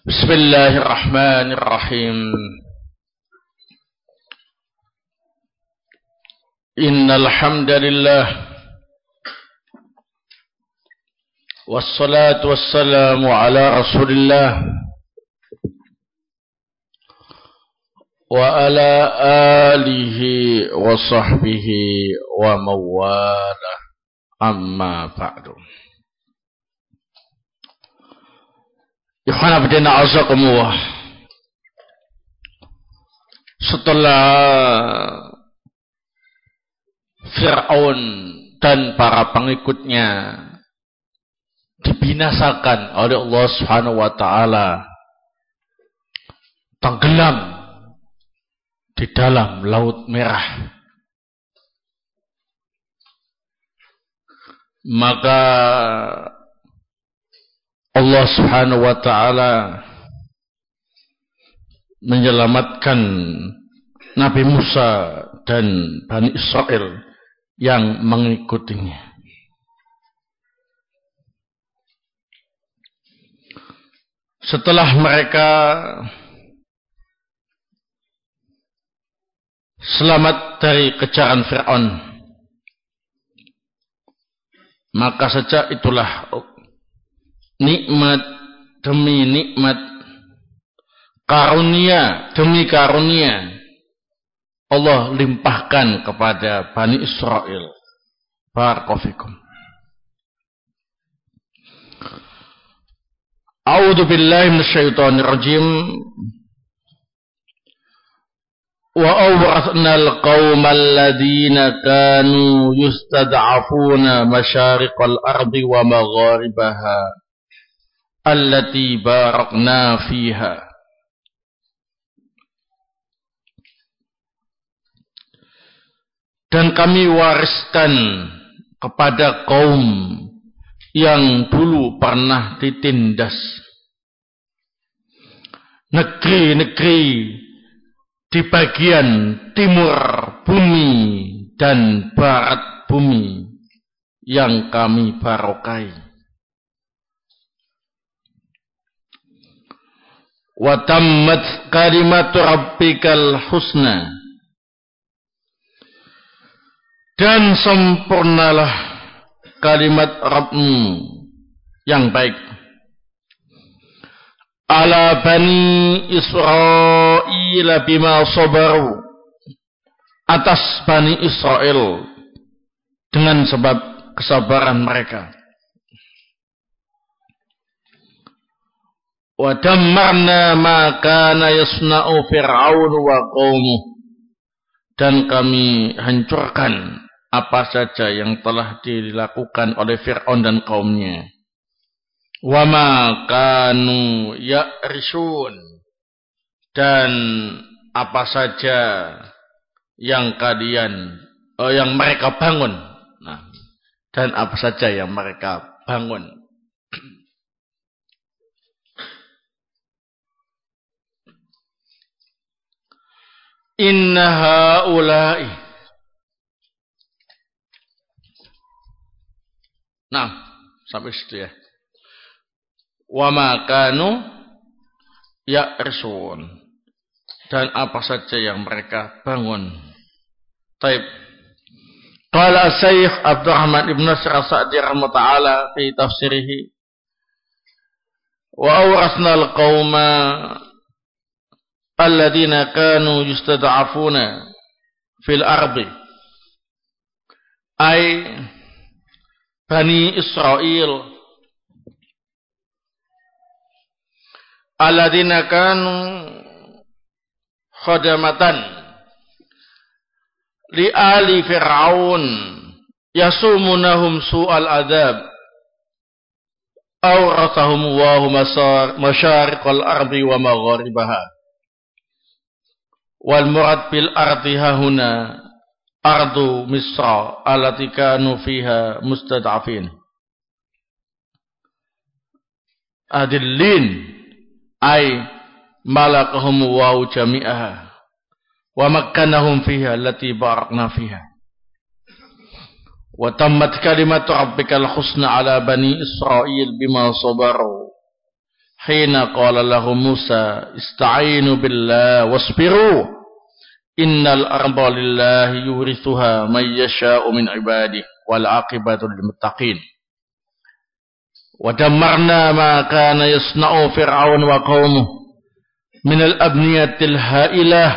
Bismillahirrahmanirrahim. Innal hamdalillah wassalatu wassalamu ala Rasulillah wa ala alihi wa sahbihi wa mawala, amma ba'du. Ikhwan abdina azakumullah. Setelah Fir'aun dan para pengikutnya dibinasakan oleh Allah Subhanahu wa taala, tenggelam di dalam Laut Merah, maka Allah Subhanahu wa taala menyelamatkan Nabi Musa dan Bani Israel yang mengikutinya. Setelah mereka selamat dari kejaran Fir'aun, maka sejak itulah nikmat demi nikmat, karunia demi karunia Allah limpahkan kepada Bani Israel. Barakallahu. A'udzu billahi minasyaitonir rajim. Wa awrathnal qaumal ladzina kanu yustad'afuna masyariqal ardi wa magharibaha allati barakna fiha. Dan kami wariskan kepada kaum yang dulu pernah ditindas negeri-negeri di bagian timur bumi dan barat bumi yang kami barokai. Wa tammat kalimatu rabbikal husna, dan sempurnalah kalimat Rabbmu yang baik, ala Bani Israil bima sabaru, atas Bani Israel dengan sebab kesabaran mereka. Wa dammarna ma kana yasna'u Fir'aun wa qaumuh, dan kami hancurkan apa saja yang telah dilakukan oleh Fir'aun dan kaumnya. Wa ma kanu ya'risun, dan apa saja yang yang mereka bangun. Nah, dan apa saja yang mereka bangun. Inna haula'i. Nah, sampai situ ya. Wa ma kanu ya'risun, dan apa saja yang mereka bangun. Taib. Qala Syekh Abdurrahman ibn Nasr as-Sa'di rahimahullah ta'ala fi tafsirihi, wa awrasna al-qauma alladzina kanu yustad'afuna fil ardi, ay Bani Israel alladzina kanu khadamatan li ali Fir'aun yasumunahum su'al adab, awrathahum wa hum masyariqal ardi wa magharibaha. Wal murad bil ardi hahuna ardu Misra allati kanu fiha mustad'afin. Adillin ay malakahum wa jami'aha wa makkanahum fiha allati barakna fiha. Wa tammat kalimatu rabbikal husna ala bani Israil bima sabaru hina qala lahu Musa ista'inu billah wasbiru innal arda lillahi yurithuha man yasha'u min ibadihi wal aqibatu lil muttaqin. Wa dammarna ma kana yasna'u fir'aun wa qaumuhu min al-abniyatil ha'ilah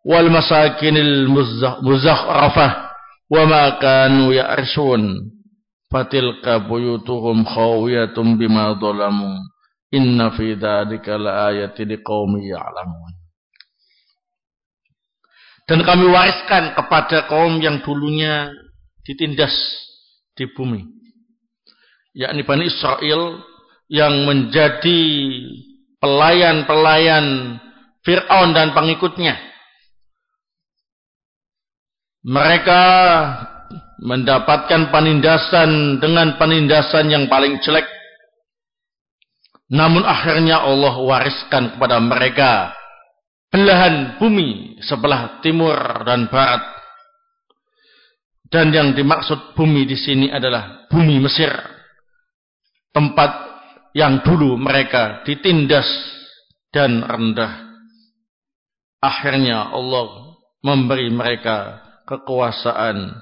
wal masakinil muzakhrafah wa ma kanu ya'rishun fatilka buyutuhum khawiyatun bima dhalamu inna fi dzalika laayatin liqaumin ya'lamun. Dan kami wariskan kepada kaum yang dulunya ditindas di bumi, yakni Bani Israel yang menjadi pelayan-pelayan Fir'aun dan pengikutnya. Mereka mendapatkan penindasan dengan penindasan yang paling jelek. Namun akhirnya Allah wariskan kepada mereka belahan bumi sebelah timur dan barat. Dan yang dimaksud bumi di sini adalah bumi Mesir, tempat yang dulu mereka ditindas dan rendah. Akhirnya Allah memberi mereka kekuasaan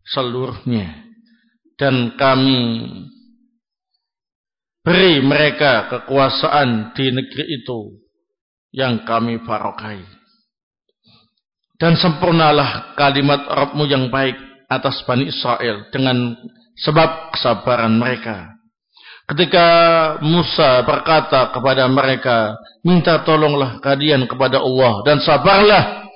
seluruhnya, dan kami beri mereka kekuasaan di negeri itu yang kami barokai. Dan sempurnalah kalimat Rabbmu yang baik atas Bani Israel dengan sebab kesabaran mereka. Ketika Musa berkata kepada mereka, minta tolonglah kalian kepada Allah dan sabarlah,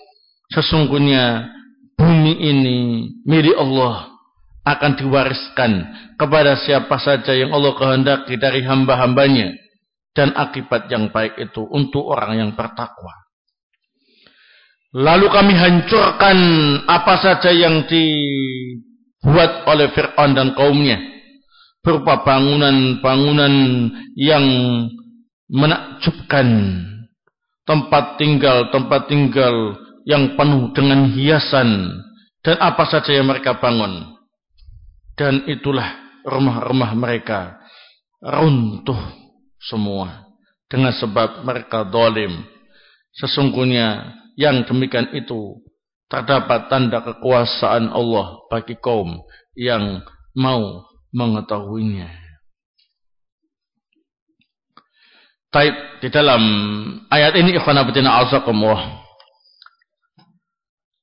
sesungguhnya bumi ini milik Allah, akan diwariskan kepada siapa saja yang Allah kehendaki dari hamba-hambanya, dan akibat yang baik itu untuk orang yang bertakwa. Lalu kami hancurkan apa saja yang dibuat oleh Fir'aun dan kaumnya, berupa bangunan-bangunan yang menakjubkan, tempat tinggal yang penuh dengan hiasan, dan apa saja yang mereka bangun. Dan itulah rumah-rumah mereka runtuh semua dengan sebab mereka zalim. Sesungguhnya yang demikian itu terdapat tanda kekuasaan Allah bagi kaum yang mau mengetahuinya. Taib, di dalam ayat ini ikhwan fillah azakumullah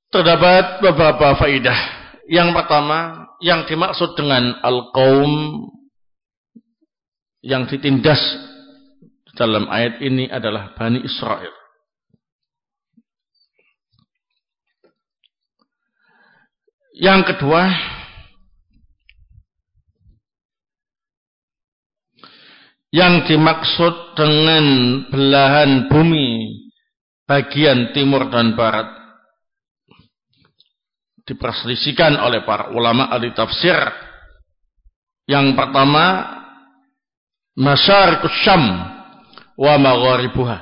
terdapat beberapa faedah. Yang pertama, yang dimaksud dengan al-qaum yang ditindas dalam ayat ini adalah Bani Israel. Yang kedua, yang dimaksud dengan belahan bumi bagian timur dan barat diperselisihkan oleh para ulama ahli tafsir. Yang pertama, masyariqus Syam wa magharibuha,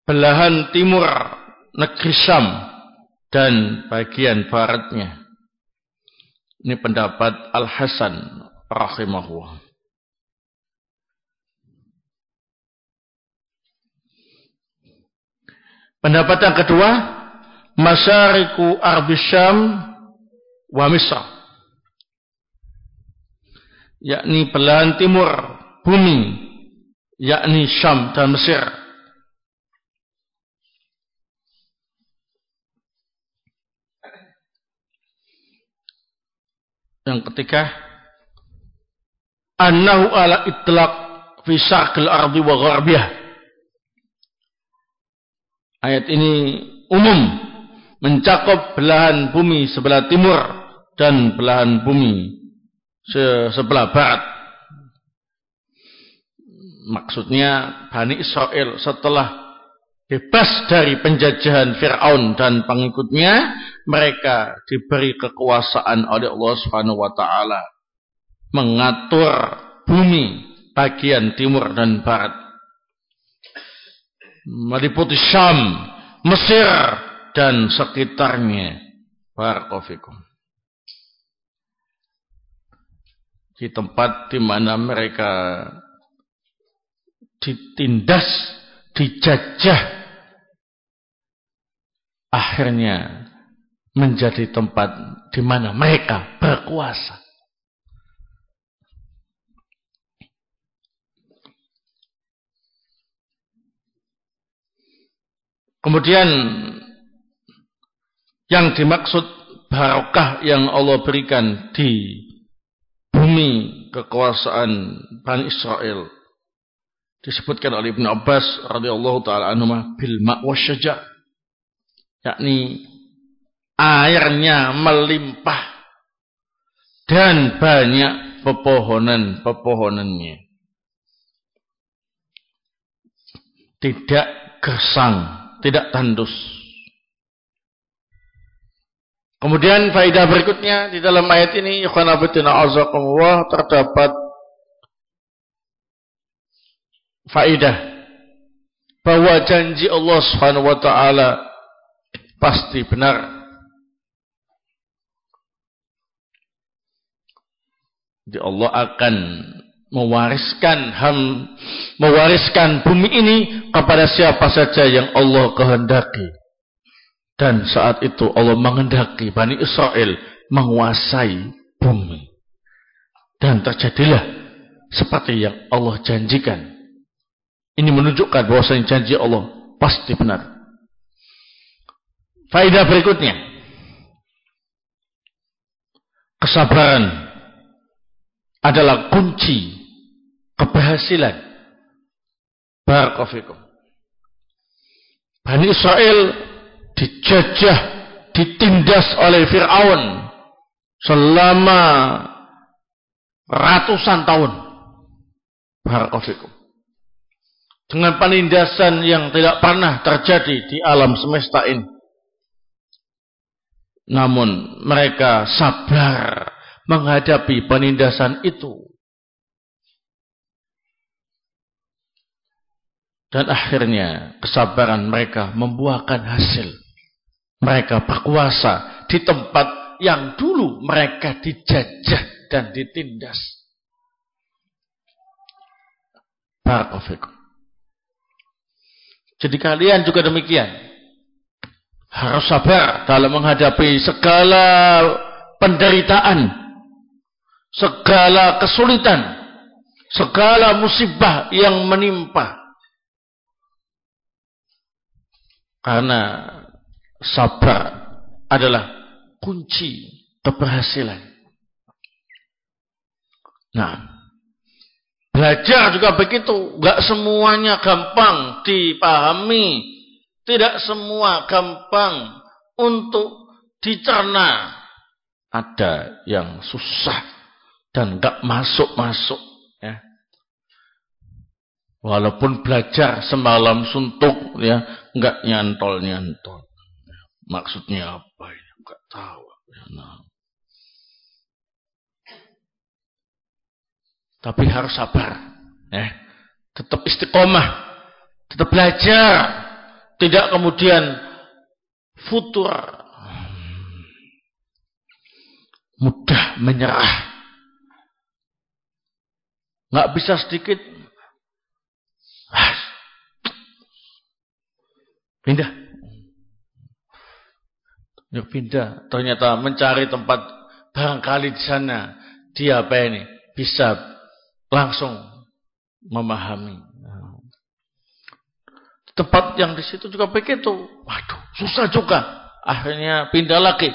belahan timur negeri Syam dan bagian baratnya. Ini pendapat Al-Hasan rahimahullah. Pendapat yang kedua, masyariqu Ardi Syam wa Misr, yakni belahan timur bumi, yakni Syam dan Mesir. Yang ketiga, annahu ala itlaq fi syarqil ardi wa gharbiha. Ayat ini umum, mencakup belahan bumi sebelah timur dan belahan bumi sebelah barat. Maksudnya Bani Israel setelah bebas dari penjajahan Fir'aun dan pengikutnya, mereka diberi kekuasaan oleh Allah Subhanahu wa taala mengatur bumi bagian timur dan barat, meliputi Syam, Mesir dan sekitarnya. Barakallahu fikum. Di tempat di mana mereka ditindas, dijajah, akhirnya menjadi tempat di mana mereka berkuasa. Kemudian yang dimaksud barokah yang Allah berikan di bumi kekuasaan Bani Israel disebutkan oleh Ibnu Abbas radhiyallahu taala anhuma bil ma' wasyaja', yakni airnya melimpah dan banyak pepohonan-pepohonannya, tidak gersang, tidak tandus. Kemudian faedah berikutnya di dalam ayat ini, ikhwan fillah azakumullah, terdapat faedah bahwa janji Allah Subhanahu wa taala pasti benar. Jadi Allah akan mewariskan bumi ini kepada siapa saja yang Allah kehendaki. Dan saat itu Allah menghendaki Bani Israel menguasai bumi. Dan terjadilah seperti yang Allah janjikan. Ini menunjukkan bahwasanya janji Allah pasti benar. Faedah berikutnya, kesabaran adalah kunci keberhasilan. Barakallahu fikum. Bani Israel dijajah, ditindas oleh Fir'aun selama ratusan tahun. Barakallahu fikum. Dengan penindasan yang tidak pernah terjadi di alam semesta ini. Namun mereka sabar menghadapi penindasan itu. Dan akhirnya kesabaran mereka membuahkan hasil. Mereka berkuasa di tempat yang dulu mereka dijajah dan ditindas. Barakallahu fikum. Jadi kalian juga demikian. Harus sabar dalam menghadapi segala penderitaan, segala kesulitan, segala musibah yang menimpa. Karena sabar adalah kunci keberhasilan. Nah, belajar juga begitu. Gak semuanya gampang dipahami. Tidak semua gampang untuk dicerna. Ada yang susah dan gak masuk-masuk. Ya. Walaupun belajar semalam suntuk, ya, gak nyantol-nyantol. Maksudnya apa ini? Gak tahu. Nah. Tapi harus sabar. Ya. Tetap istiqomah. Tetap belajar. Tidak kemudian futur, mudah menyerah, nggak bisa sedikit, pindah, yuk pindah. Ternyata mencari tempat barangkali di sana dia apa ini bisa langsung memahami. Tempat yang di situ juga begitu. Waduh, susah juga. Akhirnya pindah lagi.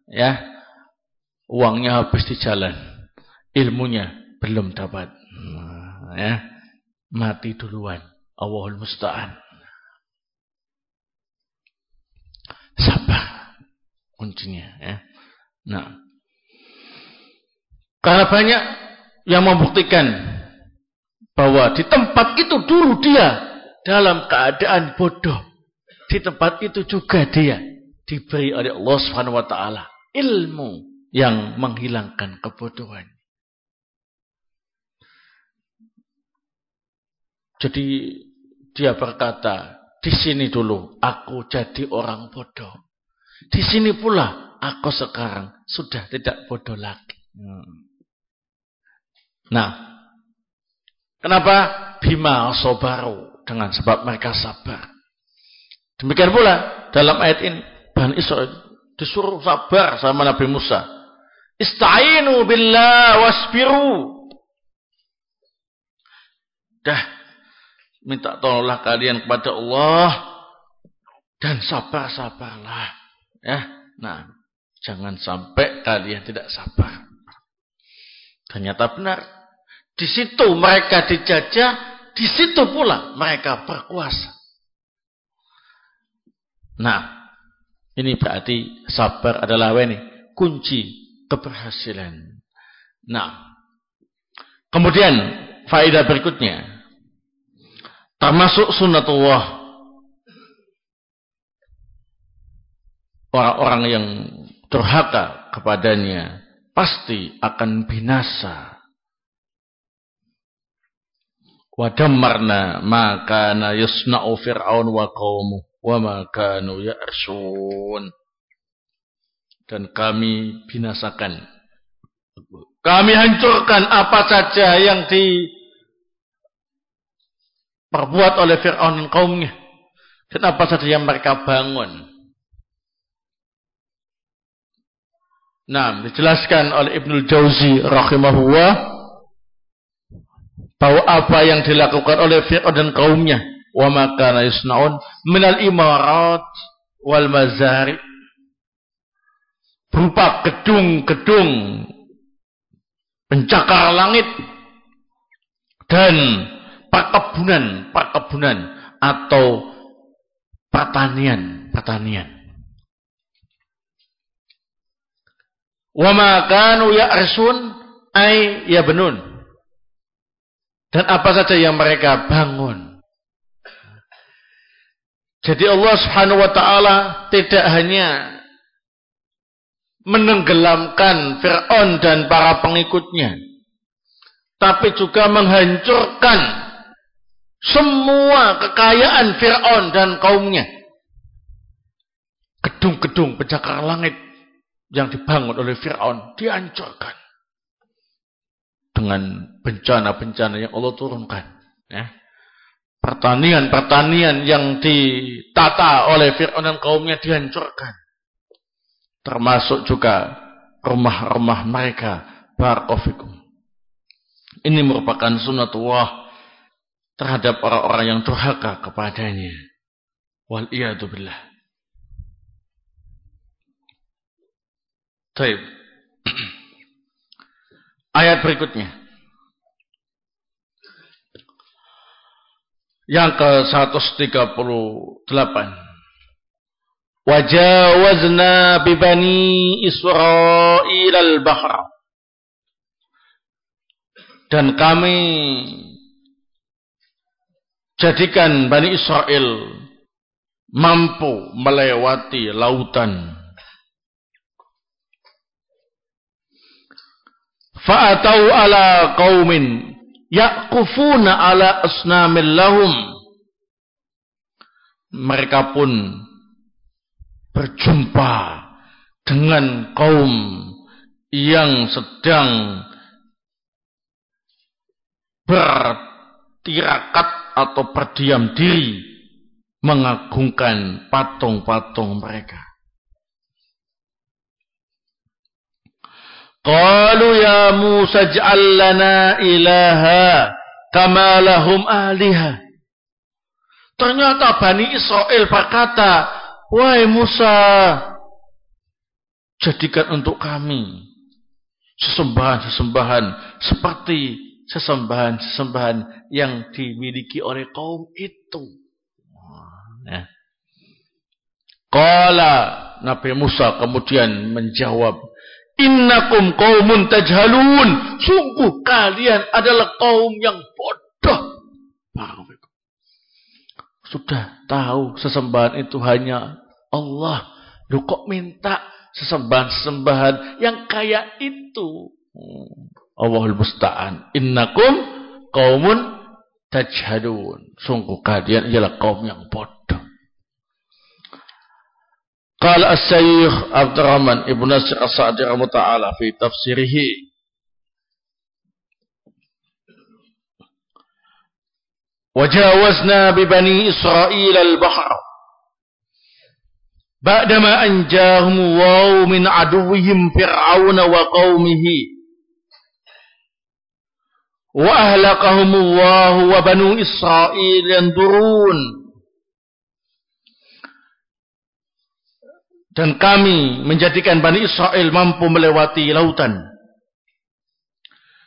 Ya. Uangnya habis di jalan. Ilmunya belum dapat. Ya. Mati duluan. Allahul musta'an. Sabar kuncinya, ya. Nah. Karena banyak yang membuktikan bahwa di tempat itu dulu dia dalam keadaan bodoh. Di tempat itu juga dia diberi oleh Allah Subhanahu wa taala ilmu yang menghilangkan kebodohan. Jadi dia berkata, di sini dulu aku jadi orang bodoh. Di sini pula aku sekarang sudah tidak bodoh lagi. Nah, Kenapa? Bima sabaru, dengan sebab mereka sabar. Demikian pula dalam ayat ini Bani Israil disuruh sabar sama Nabi Musa. Ista'inu billah wasbiru. Dah, minta tolonglah kalian kepada Allah dan sabar-sabarlah. Ya, nah, jangan sampai kalian tidak sabar. Ternyata benar. Di situ mereka dijajah, di situ pula mereka berkuasa. Nah, ini berarti sabar adalah kunci keberhasilan. Nah, kemudian faedah berikutnya. Termasuk sunnatullah, orang-orang yang durhaka kepadanya pasti akan binasa. Wa dammarna ma kana yasna'u fir'aun wa qaumuhu wa ma kanu ya'rsun. Dan kami binasakan, kami hancurkan apa saja yang perbuat oleh Fir'aun dan kaumnya, dan apa saja yang mereka bangun. Nah, dijelaskan oleh Ibnul Jauzi rahimahullah bahwa apa yang dilakukan oleh Fir'aun dan kaumnya, wa ma kana yasnaun minal imarat wal mazari, berupa gedung-gedung pencakar langit dan perkebunan atau pertanian. Wa ma kanu ya'risun ay yabnun, dan apa saja yang mereka bangun. Jadi Allah Subhanahu wa taala tidak hanya menenggelamkan Fir'aun dan para pengikutnya, tapi juga menghancurkan semua kekayaan Fir'aun dan kaumnya. Gedung-gedung pencakar langit yang dibangun oleh Fir'aun dihancurkan dengan bencana-bencana yang Allah turunkan. Ya. Pertanian yang ditata oleh Fir'aun dan kaumnya dihancurkan. Termasuk juga rumah-rumah mereka. Barakofikum. Ini merupakan sunnatullah terhadap orang-orang yang durhaka kepadanya. Wal'iyadu billah. Baik. Ayat berikutnya. Yang ke-138. Wajawazna bibani Israil al-bahra. Dan kami jadikan Bani Israel mampu melewati lautan. Fa'atau ala qaumin yaqufuna ala asnamil lahum. Mereka pun berjumpa dengan kaum yang sedang bertirakat atau berdiam diri mengagungkan patung-patung mereka. Qalu ya Musa ij'al lana ilaha kama lahum aliha. Ternyata Bani Israel berkata, wahai Musa, jadikan untuk kami sesembahan-sesembahan seperti sesembahan-sesembahan yang dimiliki oleh kaum itu. Nah. Qala, Nabi Musa kemudian menjawab, innakum qaumun tajhalun. Sungguh kalian adalah kaum yang bodoh. Sudah tahu sesembahan itu hanya Allah. Lu kok minta sesembahan-sesembahan yang kayak itu? Allahul musta'an. Innakum qaumun tajhalun. Sungguh kalian ialah kaum yang bodoh. Qala as-Syaikh Abdurrahman Ibnu Nasir As-Sa'di rahimahullah ta'ala fi tafsirihi. Wajawazna bi bani Israil al-bahr ba'dama anjahum Allahu min aduwwihim fir'auna wa qaumihi wa ahlakahum Allahu wa banu Israil yanzurun. Dan kami menjadikan Bani Israel mampu melewati lautan.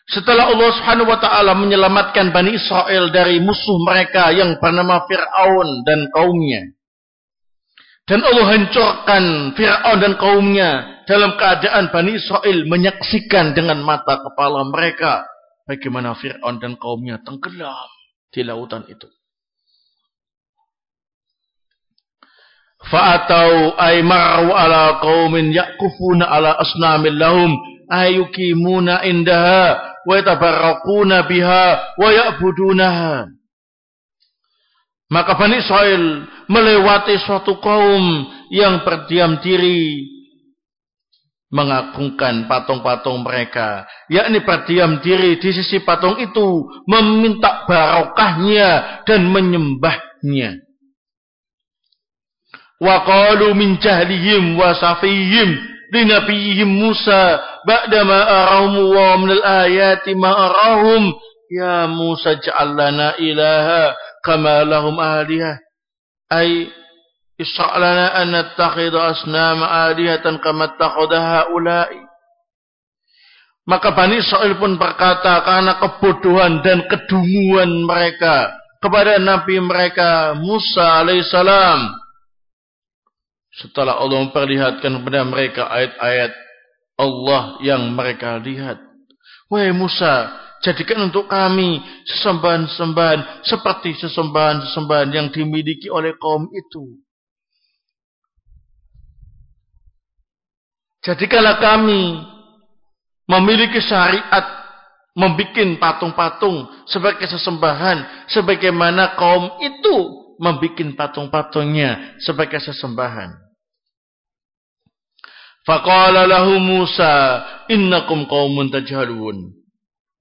Setelah Allah Subhanahu wa taala menyelamatkan Bani Israel dari musuh mereka yang bernama Fir'aun dan kaumnya. Dan Allah hancurkan Fir'aun dan kaumnya dalam keadaan Bani Israel menyaksikan dengan mata kepala mereka bagaimana Fir'aun dan kaumnya tenggelam di lautan itu. Fa'atau ay mar'u ala qaumin yaqufuna ala asnamin lahum ayukimuna indaha wa yatabarraquna biha wa ya'budunaha. Maka Bani Israel melewati suatu kaum yang berdiam diri mengagungkan patung-patung mereka, yakni berdiam diri di sisi patung itu, meminta barokahnya dan menyembahnya. Wa qalu min jahlihim wa safihim li nabiyihim Musa ba'dama arahum wa min al-ayati ma arahum ya Musa ja'al lana ilaha kama lahum alihah ay isra' lana an nattakhidha asnama alihatan kama ittakhadha haula'i. Maka Bani Israil pun berkata karena kebodohan dan kedunguan mereka kepada nabi mereka Musa alaihissalam. Setelah Allah memperlihatkan kepada mereka ayat-ayat Allah yang mereka lihat. Wahai Musa, jadikan untuk kami sesembahan-sesembahan seperti sesembahan-sesembahan yang dimiliki oleh kaum itu. Jadikanlah kami memiliki syariat membikin patung-patung sebagai sesembahan sebagaimana kaum itu membikin patung-patungnya sebagai sesembahan. Faqala lahu Musa innakum qaumun tajhalun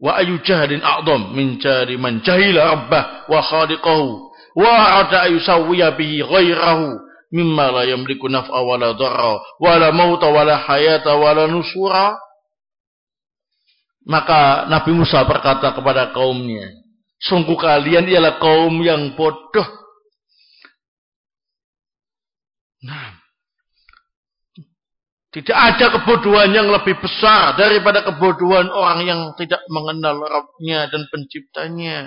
wa ayu jahlin a'dham min jahli man jahila rabbah wa khaliqahu wa arada ayusawwiya bihi ghairahu mimma la yamliku naf'a wa la dharra wa la mauta wa la hayata wa la nusura. Maka Nabi Musa berkata kepada kaumnya, sungguh kalian ialah kaum yang bodoh. Nah, tidak ada kebodohan yang lebih besar daripada kebodohan orang yang tidak mengenal Rabb-Nya dan Penciptanya.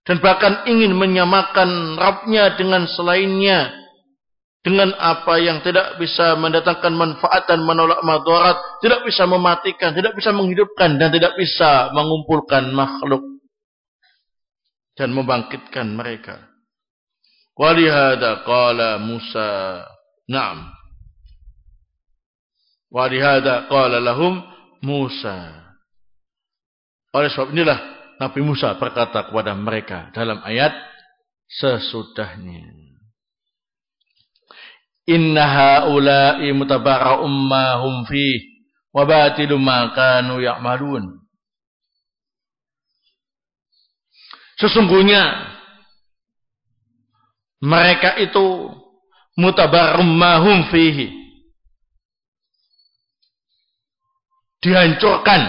Dan bahkan ingin menyamakan Rabb-Nya dengan selainnya. Dengan apa yang tidak bisa mendatangkan manfaat dan menolak madarat. Tidak bisa mematikan, tidak bisa menghidupkan, dan tidak bisa mengumpulkan makhluk. Dan membangkitkan mereka. Walihada qala Musa. Naam. Walihada qala lahum Musa. Oleh sebab inilah Nabi Musa berkata kepada mereka dalam ayat sesudahnya. Inna haula'i mutabarra'um ma hum fih wa batilum ma kanu ya'malun. Sesungguhnya mereka itu mutabarra'um ma hum fihi, dihancurkan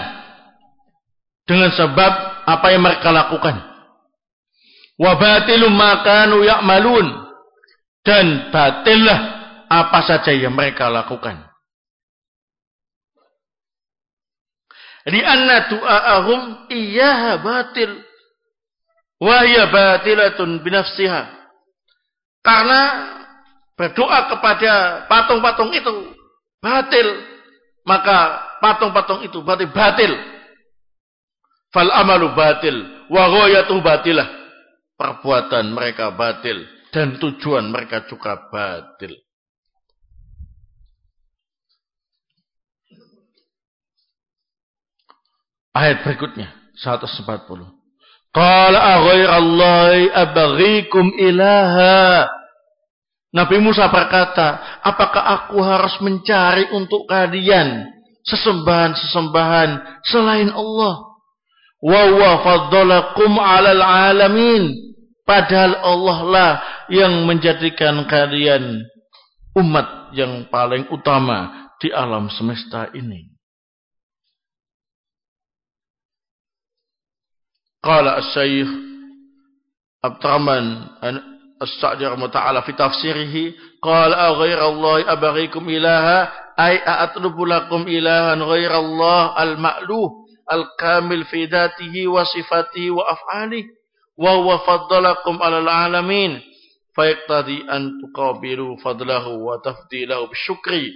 dengan sebab apa yang mereka lakukan. Wa batilum ma kanu ya'malun, dan batillah apa saja yang mereka lakukan. Li'anna du'a'ahum iyyaha batil wa hiya batilatun binafsiha. Karena berdoa kepada patung-patung itu batil, maka patung-patung itu berarti batil. Fal amalu batil wa ghayatuhu batilah. Perbuatan mereka batil dan tujuan mereka juga batil. Ayat berikutnya 140. Qala aghairallahi abghikum ilaha. Nabi Musa berkata, apakah aku harus mencari untuk kalian sesembahan-sesembahan selain Allah? Wa huwa faddalakum 'alal 'alamin. Padahal Allah lah yang menjadikan kalian umat yang paling utama di alam semesta ini. Qala Asy-Syaikh Abdurrahman As-Sa'di rahimahullah ta'ala fi tafsirihi qala ghayra Allah abghikum ilaha ay a'tlubu lakum ilahan ghayra Allah al-ma'luh al-kamil fi dzatihi wa sifatihi wa af'alihi wa huwa faddalakum 'alal 'alamin fa yaqtadi an tuqabilu fadlahu wa tafdilahu bisyukri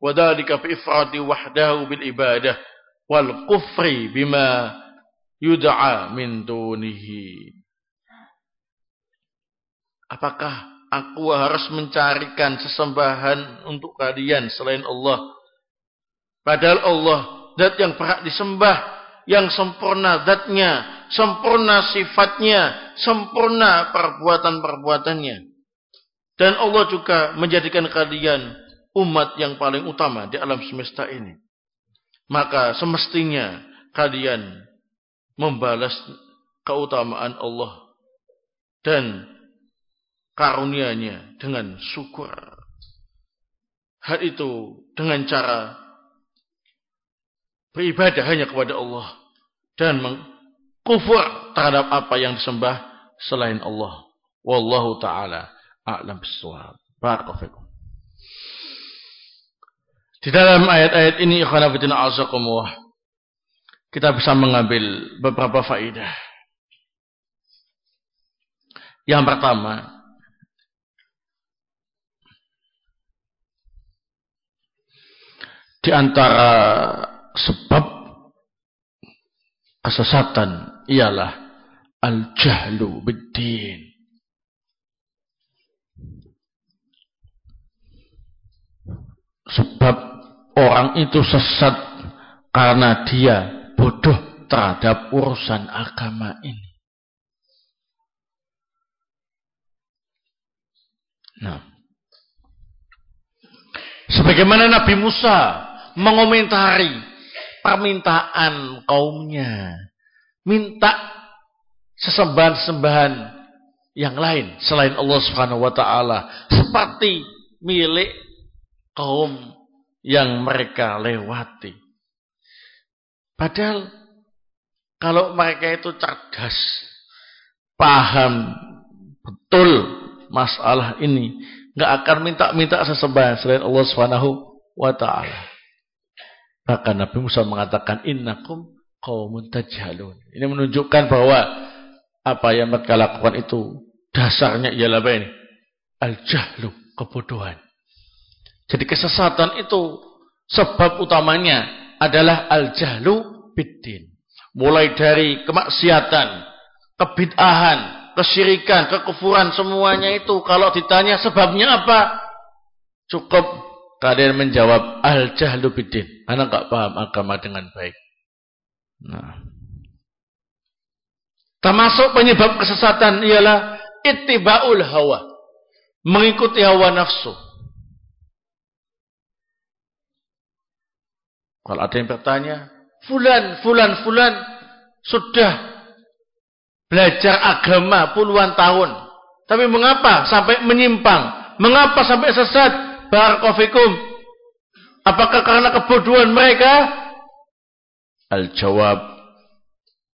wa dzalika bi ifradi wahdahu bil ibadah wal kufri bima yud'a min dunihi. Apakah aku harus mencarikan sesembahan untuk kalian selain Allah? Padahal Allah zat yang berhak disembah, yang sempurna zatnya, sempurna sifatnya, sempurna perbuatan-perbuatannya. Dan Allah juga menjadikan kalian umat yang paling utama di alam semesta ini. Maka semestinya kalian membalas keutamaan Allah dan karunia-Nya dengan syukur. Hal itu dengan cara beribadah hanya kepada Allah dan mengkufur terhadap apa yang disembah selain Allah. Wallahu taala a'lam bissawab. Barakallahu fikum. Di dalam ayat-ayat ini ikhwan fillah azakumullah, kita bisa mengambil beberapa faedah. Yang pertama, di antara sebab kesesatan ialah al-jahlu bid-din. Sebab orang itu sesat karena dia bodoh terhadap urusan agama ini. Nah, sebagaimana Nabi Musa mengomentari permintaan kaumnya, minta sesembahan-sembahan yang lain selain Allah Subhanahu wa taala seperti milik kaum yang mereka lewati. Padahal kalau mereka itu cerdas, paham betul masalah ini, nggak akan minta sesembahan selain Allah Subhanahu wa taala. Bahkan Nabi Musa mengatakan innakum qaumun tajhalun. Ini menunjukkan bahwa apa yang mereka lakukan itu dasarnya ialah apa ini? Al-jahlu, kebodohan. Jadi kesesatan itu sebab utamanya adalah al-jahlu biddin. Mulai dari kemaksiatan, kebid'ahan, kesyirikan, kekufuran, semuanya itu kalau ditanya sebabnya apa? Cukup kalian menjawab al-jahlu biddin. Anak enggak paham agama dengan baik. Nah, termasuk penyebab kesesatan ialah ittiba'ul hawa, mengikuti hawa nafsu. Kalau ada yang bertanya, fulan sudah belajar agama puluhan tahun, tapi mengapa sampai menyimpang? Mengapa sampai sesat? Barakallahu fikum. Apakah karena kebodohan mereka? Al-jawab,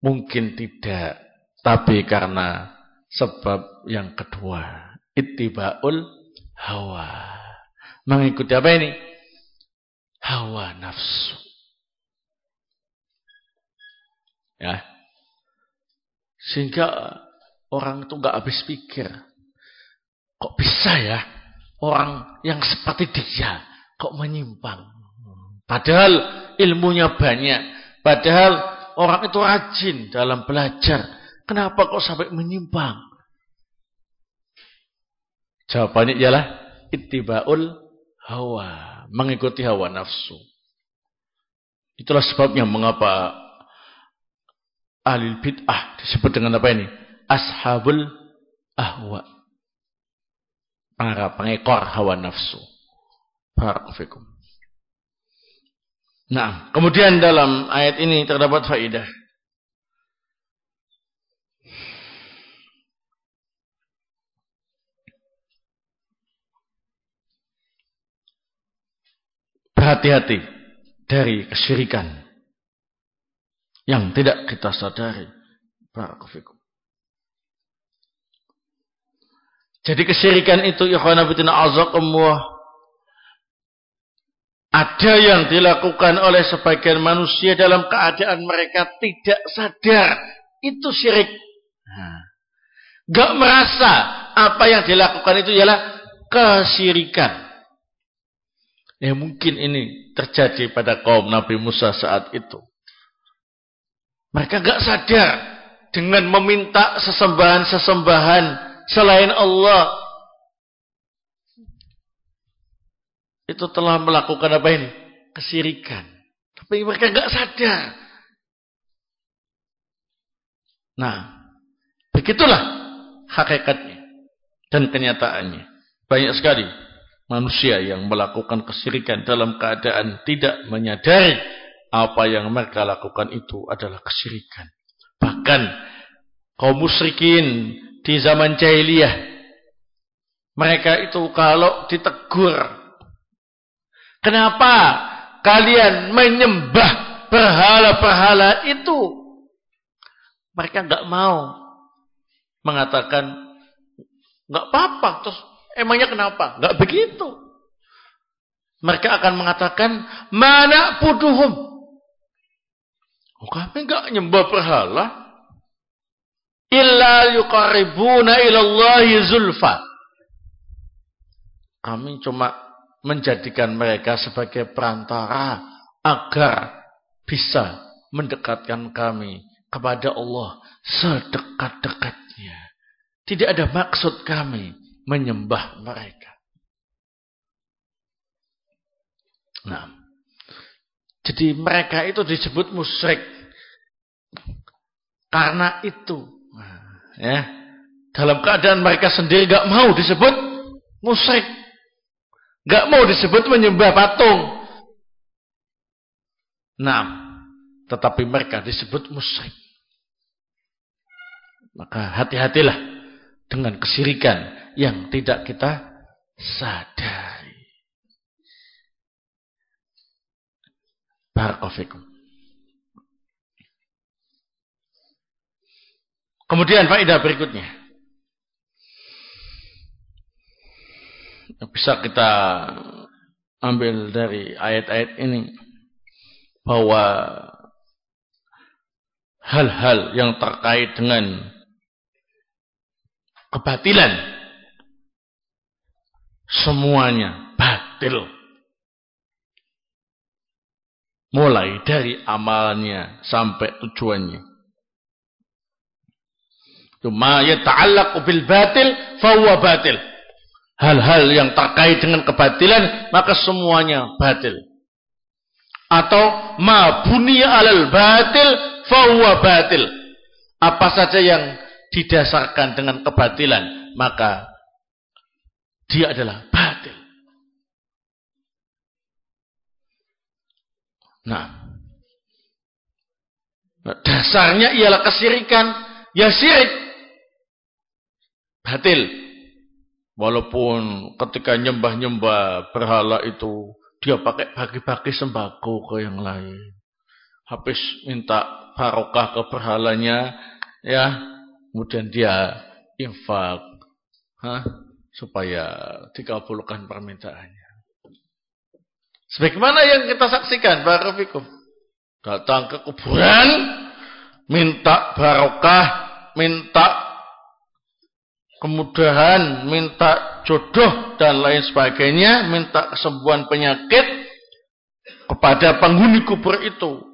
mungkin tidak, tapi karena sebab yang kedua, ittiba'ul hawa. Mengikuti apa ini? Hawa nafsu. Ya. Sehingga orang itu enggak habis pikir. Kok bisa ya orang yang seperti dia kok menyimpang? Padahal ilmunya banyak. Padahal orang itu rajin dalam belajar. Kenapa kok sampai menyimpang? Jawabannya ialah ittiba'ul hawa, mengikuti hawa nafsu. Itulah sebabnya mengapa ahli bid'ah disebut dengan apa ini? Ashabul ahwa. Para pengekor hawa nafsu. Barakallahu fikum. Nah, kemudian dalam ayat ini terdapat faedah. berhati-hati dari kesyirikan yang tidak kita sadari. Barakallahu fikum. Jadi kesyirikan itu ikhwan fillah azakumullah, ada yang dilakukan oleh sebagian manusia dalam keadaan mereka tidak sadar itu syirik. Gak merasa apa yang dilakukan itu ialah kesyirikan. Ya mungkin ini terjadi pada kaum Nabi Musa saat itu. Mereka gak sadar dengan meminta sesembahan-sesembahan selain Allah. Itu telah melakukan apa ini? Kesyirikan. Tapi mereka gak sadar. Nah, begitulah hakikatnya dan kenyataannya. Banyak sekali manusia yang melakukan kesyirikan dalam keadaan tidak menyadari apa yang mereka lakukan itu adalah kesyirikan. Bahkan kaum musyrikin di zaman jahiliyah, mereka itu kalau ditegur, kenapa kalian menyembah berhala-berhala itu? Mereka enggak mau mengatakan enggak apa-apa. Terus emangnya kenapa? Enggak begitu. Mereka akan mengatakan mana puduhum. Kami enggak nyembah berhala. Illa yuqarribuna ilallahi zulfa. Kami cuma menjadikan mereka sebagai perantara agar bisa mendekatkan kami kepada Allah sedekat-dekatnya. Tidak ada maksud kami menyembah mereka. Nah, jadi mereka itu disebut musyrik karena itu. Ya, dalam keadaan mereka sendiri gak mau disebut musyrik, gak mau disebut menyembah patung. Nah, tetapi mereka disebut musyrik. Maka hati-hatilah dengan kesyirikan yang tidak kita sadari. Barakallahu fikum. Kemudian faedah berikutnya, bisa kita ambil dari ayat-ayat ini, bahwa hal-hal yang terkait dengan kebatilan semuanya batil, mulai dari amalnya sampai tujuannya. Cuma yata'allaqu bil batil fahuwa batil. Hal-hal yang terkait dengan kebatilan maka semuanya batil. Atau ma buniya alal batil fahuwa batil. Apa saja yang didasarkan dengan kebatilan maka dia adalah batil. Nah, dasarnya ialah kesyirikan, ya syirik, batil. Walaupun ketika nyembah-nyembah berhala itu dia pakai bagi-bagi sembako ke yang lain, habis minta barokah ke berhalanya, ya, kemudian dia infak, supaya dikabulkan permintaannya. Sebagaimana yang kita saksikan, barakallahu, datang ke kuburan, minta barokah, minta kemudahan, minta jodoh dan lain sebagainya, minta kesembuhan penyakit kepada penghuni kubur itu.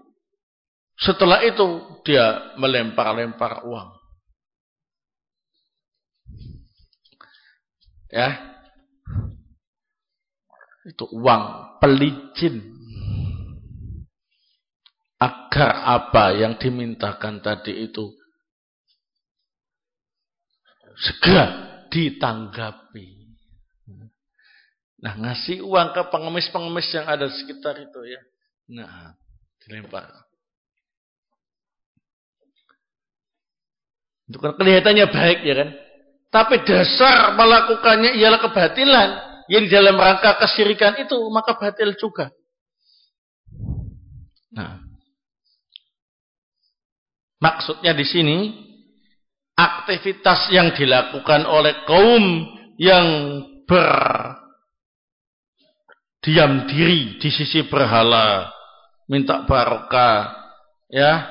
Setelah itu dia melempar-lempar uang. Ya. Itu uang pelicin. Agar apa yang dimintakan tadi itu segera ditanggapi. Nah, ngasih uang ke pengemis-pengemis yang ada di sekitar itu ya. Nah, dilempar. Itu kan kelihatannya baik ya kan. Tapi dasar melakukannya ialah kebatilan. Yang di dalam rangka kesyirikan itu maka batil juga. Nah, maksudnya di sini aktivitas yang dilakukan oleh kaum yang berdiam diri di sisi berhala, minta barokah, ya,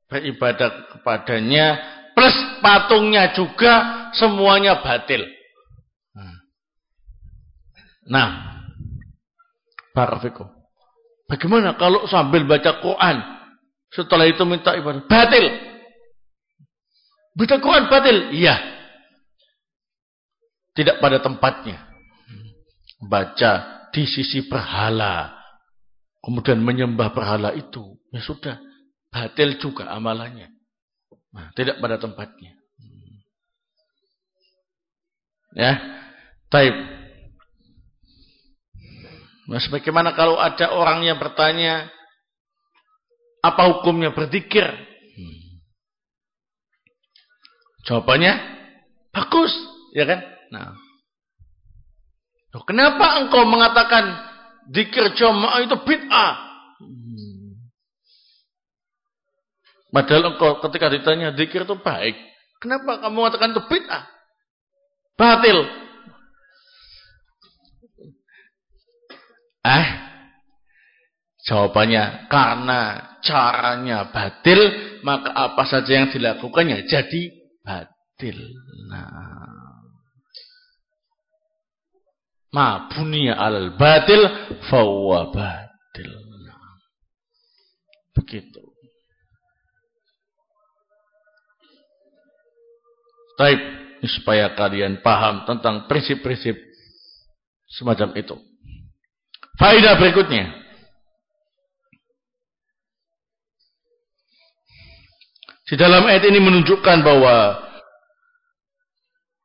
beribadah kepadanya, plus patungnya juga semuanya batil. Nah, barakallahu. Bagaimana kalau sambil baca Quran, setelah itu minta ibadah? Batil. Baca Quran batil? Iya. Tidak pada tempatnya. Baca di sisi berhala, kemudian menyembah berhala itu, ya sudah, batil juga amalannya. Nah, tidak pada tempatnya. Ya, taib. Nah, sebagaimana kalau ada orang yang bertanya, apa hukumnya berzikir? Jawabannya bagus, ya kan? Nah, kenapa engkau mengatakan zikir jamaah itu bid'ah? Padahal engkau ketika ditanya zikir itu baik, kenapa kamu mengatakan itu bid'ah? Batil. Jawabannya karena caranya batil, maka apa saja yang dilakukannya jadi batil. Nah, ma bunya alal batil fahuwa batil. Nah, begitu. Baik, supaya kalian paham tentang prinsip-prinsip semacam itu. Faedah berikutnya, di dalam ayat ini menunjukkan bahwa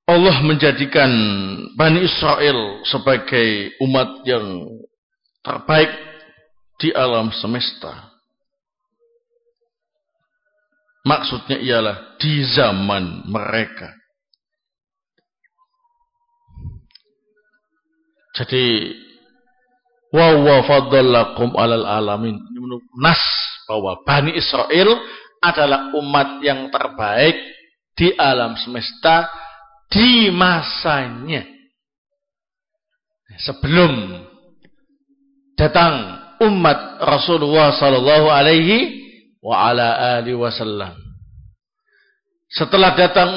Allah menjadikan Bani Israel sebagai umat yang terbaik di alam semesta. Maksudnya ialah di zaman mereka. Jadi wa faddallakum alal alamin. Ini menurut nas bahwa Bani Israel adalah umat yang terbaik di alam semesta di masanya. Sebelum datang umat Rasulullah sallallahu alaihi wa ala alihi wasallam. Setelah datang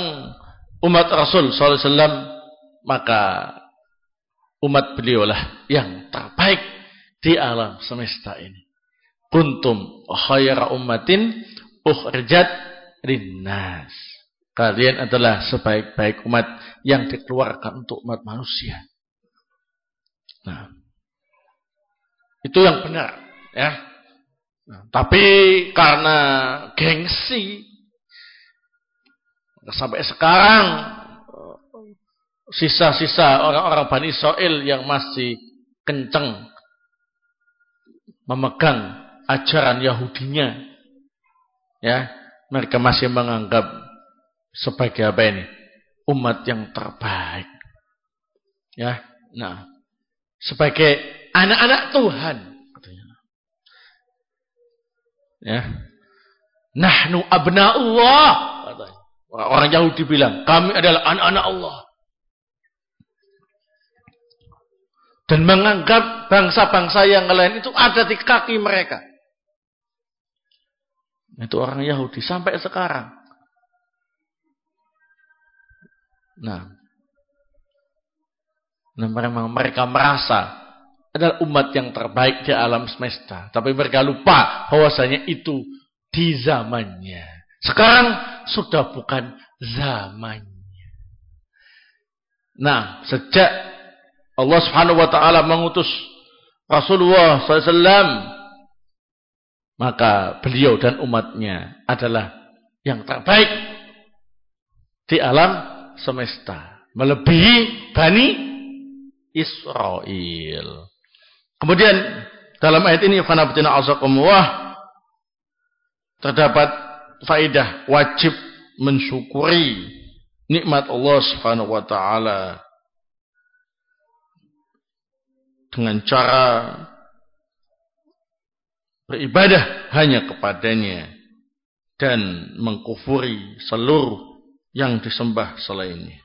umat Rasul sallallahu alaihi wasallam, maka umat beliaulah yang terbaik di alam semesta ini. Kuntum khayra ummatin ukhrijat linnas. Kalian adalah sebaik-baik umat yang dikeluarkan untuk umat manusia. Nah, itu yang benar, ya. Nah, tapi karena gengsi, sampai sekarang sisa-sisa orang-orang Bani Israel yang masih kencang memegang ajaran Yahudinya, ya, mereka masih menganggap sebagai apa ini? Umat yang terbaik. Ya, nah, sebagai anak-anak Tuhan. Ya. Nahnu abna'ullah. Orang Yahudi bilang, kami adalah anak-anak Allah. Dan menganggap bangsa-bangsa yang lain itu ada di kaki mereka. Itu orang Yahudi sampai sekarang. Nah, memang mereka merasa adalah umat yang terbaik di alam semesta. Tapi mereka lupa bahwasanya itu di zamannya. Sekarang sudah bukan zamannya. Nah, sejak Allah Subhanahu wa taala mengutus Rasulullah SAW, maka beliau dan umatnya adalah yang terbaik di alam semesta, melebihi Bani Israel. Kemudian dalam ayat ini terdapat faedah wajib mensyukuri nikmat Allah Subhanahu wa taala dengan cara beribadah hanya kepadanya dan mengkufuri seluruh yang disembah selainnya.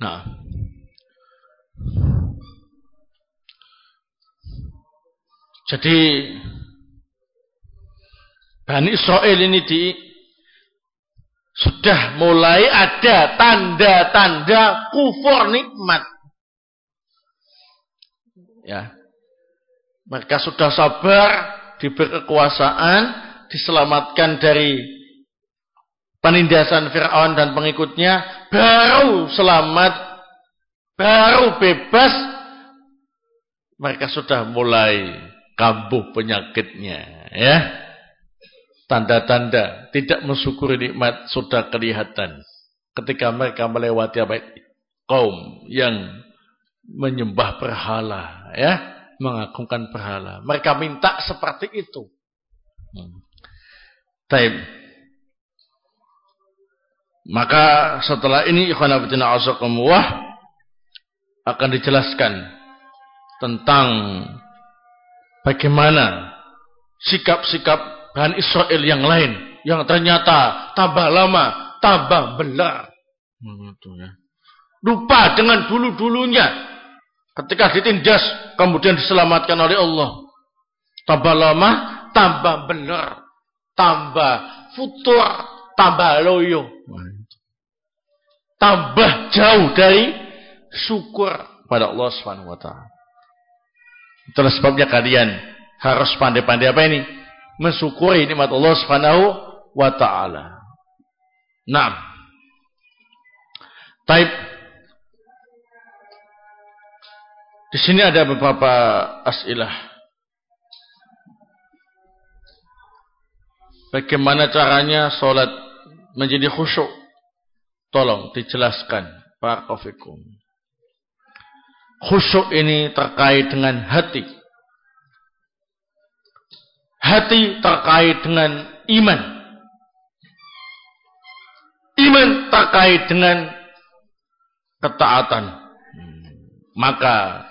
Nah, jadi Bani Israel ini sudah mulai ada tanda-tanda kufur nikmat. Ya. Mereka sudah sabar, diberi kekuasaan, diselamatkan dari penindasan Fir'aun dan pengikutnya, baru selamat, baru bebas, mereka sudah mulai kambuh penyakitnya, ya. Tanda-tanda tidak mensyukuri nikmat sudah kelihatan ketika mereka melewati kaum yang menyembah berhala, ya, mengagungkan berhala. Mereka minta seperti itu. Taib. Maka setelah ini ikhwan fillah azakumullah akan dijelaskan tentang bagaimana sikap-sikap Bani Israel yang lain yang ternyata tambah lama tambah belar. Lupa dengan dulu-dulunya ketika ditindas kemudian diselamatkan oleh Allah. Tambah lama tambah belar, tambah futur, tambah loyo, tambah jauh dari syukur pada Allah Subhanahu wa taala. Itulah sebabnya kalian harus pandai-pandai apa ini? Mensyukuri nikmat Allah Subhanahu wa taala. Naam. Taib. Di sini ada beberapa as'ilah. Bagaimana caranya salat menjadi khusyuk? Tolong dijelaskan, barakallahu fikum. Khusyuk ini terkait dengan hati. Hati terkait dengan iman. Iman terkait dengan ketaatan. Maka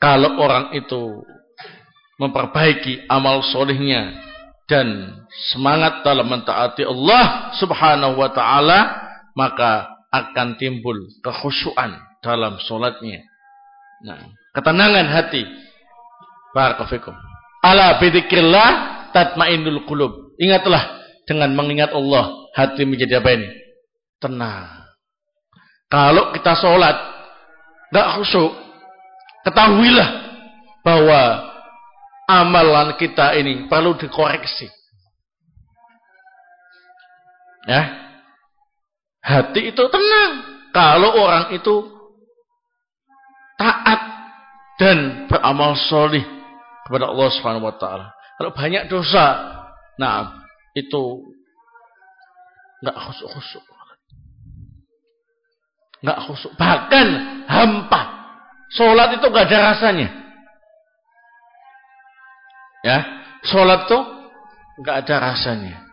kalau orang itu memperbaiki amal solehnya dan semangat dalam mentaati Allah Subhanahu wa taala, maka akan timbul kekhusyuan dalam solatnya. Nah, ketenangan hati. Barakallahu fikum. Ala bidzikrillah tatmainnul qulub. Ingatlah dengan mengingat Allah hati menjadi apa ini? Tenang. Kalau kita sholat enggak khusyuk, ketahuilah bahwa amalan kita ini perlu dikoreksi. Ya. Hati itu tenang kalau orang itu taat dan beramal sholih kepada Allah Subhanahu wa taala. Kalau banyak dosa, nah itu enggak khusyuk. Enggak khusyuk, bahkan hampa. Salat itu enggak ada rasanya. Ya, salat itu enggak ada rasanya.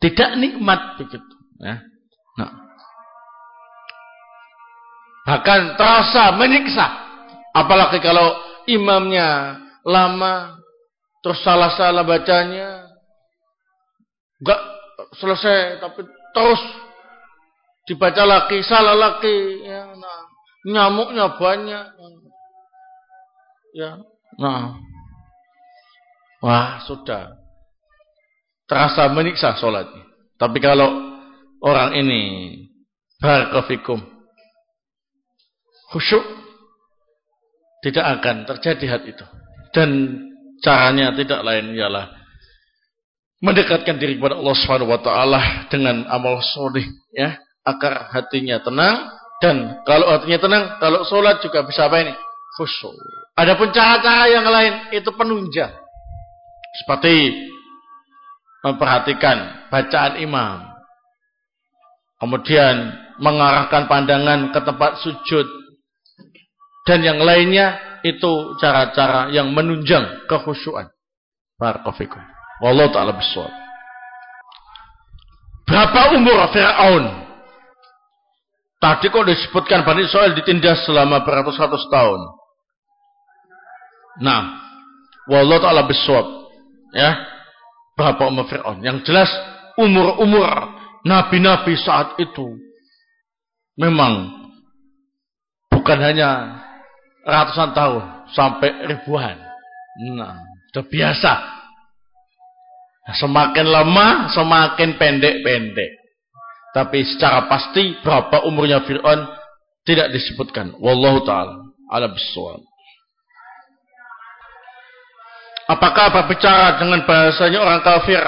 Tidak nikmat begitu, ya. Nah. Bahkan terasa menyiksa. Apalagi kalau imamnya lama, terus salah-salah bacanya, enggak selesai, tapi terus dibaca lagi, salah lagi, ya, nah, nyamuknya banyak, ya, nah, wah sudah terasa menyiksa sholatnya. Tapi kalau orang ini barakallahu fikum khusyuk, tidak akan terjadi hal itu. Dan caranya tidak lain ialah mendekatkan diri kepada Allah Subhanahu wa taala dengan amal sholih, ya, agar hatinya tenang. Dan kalau hatinya tenang, kalau sholat juga bisa apa ini? Khusyuk. Adapun cara-cara yang lain itu penunjang. Seperti memperhatikan bacaan imam, kemudian mengarahkan pandangan ke tempat sujud, dan yang lainnya itu cara-cara yang menunjang kekhusyuan. Barakallahu fikum. Wallahu ta'ala bissawab. Berapa umur Fir'aun? Tadi kok disebutkan Bani Israil ditindas selama beratus-ratus tahun. Nah, wallahu ta'ala bisawab. Ya, berapa umur Fir'aun? Yang jelas umur-umur nabi-nabi saat itu memang bukan hanya ratusan tahun sampai ribuan. Nah, sudah biasa. Semakin lama semakin pendek-pendek. Tapi secara pasti berapa umurnya Fir'aun tidak disebutkan. Wallahu ta'ala a'lam bissawab. Apakah berbicara dengan bahasanya orang kafir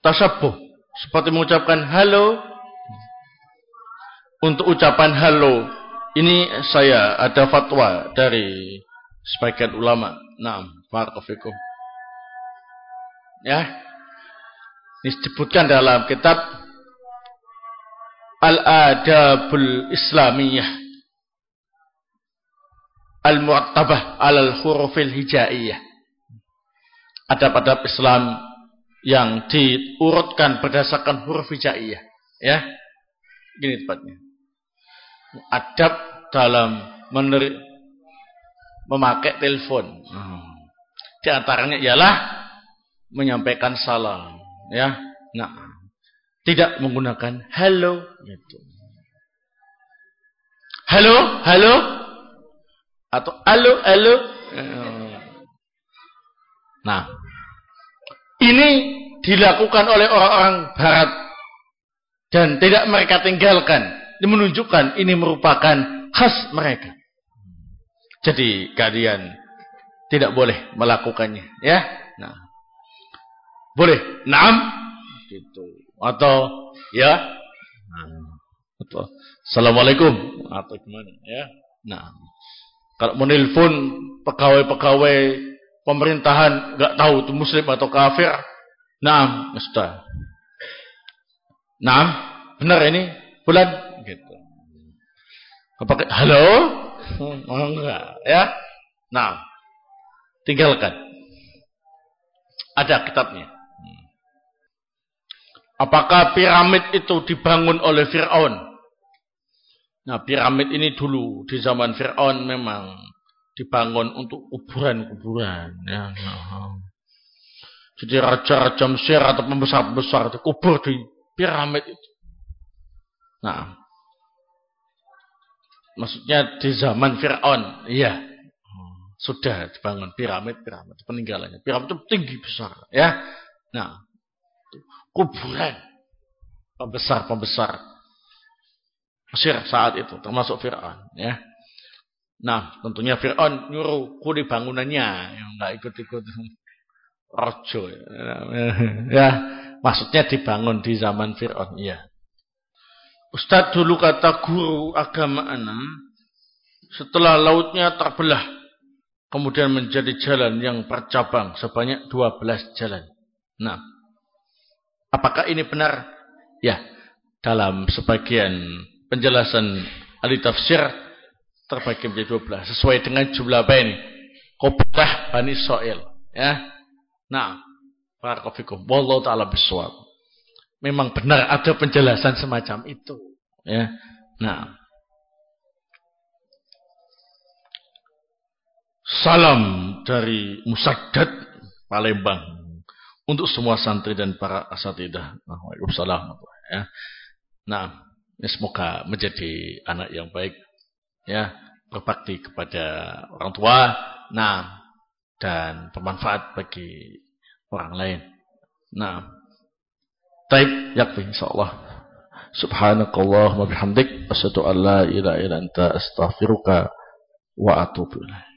tasabbuh seperti mengucapkan halo? Untuk ucapan halo ini saya ada fatwa dari sebagian ulama. Naam, barakallahu fikum. Ya. Ini disebutkan dalam kitab Al-Adabul Islamiyah Al-Mu'attabah Al-Hurufil Hijaiyah. Adab-adab Islam yang diurutkan berdasarkan huruf hijaiyah. Ya. Gini tepatnya. Adab dalam memakai telepon. Di antaranya ialah menyampaikan salam. Ya. Nah, tidak menggunakan halo gitu. Halo, halo atau halo, halo. Nah, ini dilakukan oleh orang-orang barat dan tidak mereka tinggalkan. Ini menunjukkan ini merupakan khas mereka. Jadi kalian tidak boleh melakukannya, ya. Nah, boleh, naam gitu. Atau ya, atau assalamualaikum atau gimana ya. Nah, kalau menelpon pegawai-pegawai pemerintahan nggak tahu itu muslim atau kafir, nah, sudah. Nah, benar ini bulan gitu. Pakai halo, enggak ya. Nah, tinggalkan. Ada kitabnya. Apakah piramid itu dibangun oleh Fir'aun? Nah, piramid ini dulu di zaman Fir'aun memang dibangun untuk kuburan-kuburan. Ya. Nah. Jadi raja-raja Mesir atau pembesar-pembesar dikubur di piramid itu. Nah, maksudnya di zaman Fir'aun, iya, sudah dibangun piramid peninggalannya. Piramid itu tinggi besar, ya. Nah, kuburan pembesar-pembesar Mesir saat itu, termasuk Fir'aun, ya. Nah, tentunya Fir'aun nyuruh kuli bangunannya, yang nggak ikut-ikut rojo, ya. Maksudnya dibangun di zaman Fir'aun, iya. Ustadz dulu kata guru agama ana, setelah lautnya terbelah, kemudian menjadi jalan yang bercabang sebanyak 12 jalan. Nah, apakah ini benar? Ya, dalam sebagian penjelasan ahli tafsir terbagi menjadi 12 sesuai dengan jumlah apa ini? Qoblah Bani Israil, ya. Nah, barakallahu fikum. Wallahu ta'ala bisawab. Memang benar ada penjelasan semacam itu, ya. Nah, salam dari Musaddad Palembang untuk semua santri dan para asatidah. Waalaikumsalam, ya. Nah, ini semoga menjadi anak yang baik, ya, berbakti kepada orang tua, nah, dan bermanfaat bagi orang lain. Nah, taib yakfi insyaallah. Subhanakallahumma bihamdik asyhadu an la ilaha illa anta astaghfiruka wa atubu ilaik.